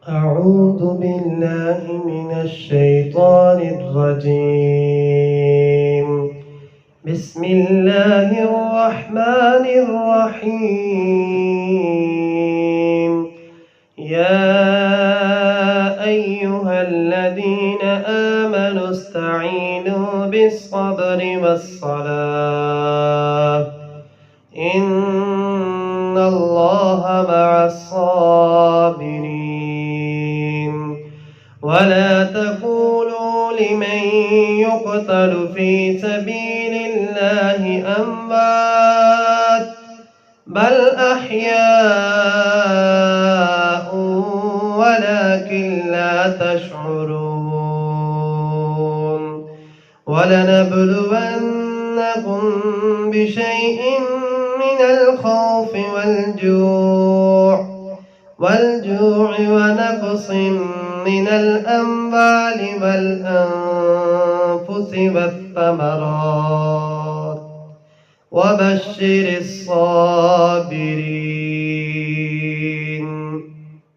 أعوذ بالله من الشيطان الرجيم. بسم الله الرحمن الرحيم. يا أيها الذين آمنوا استعينوا بالصبر والصلاة إن الله مع الصابرين. ولا تقولوا لمن يقتل في سبيل الله أموات بل أحياء ولكن لا تشعرون. ولنبلونكم بشيء من الخوف والجوع ونقص من الأموال والأنفس والثمرات وبشر الصابرين.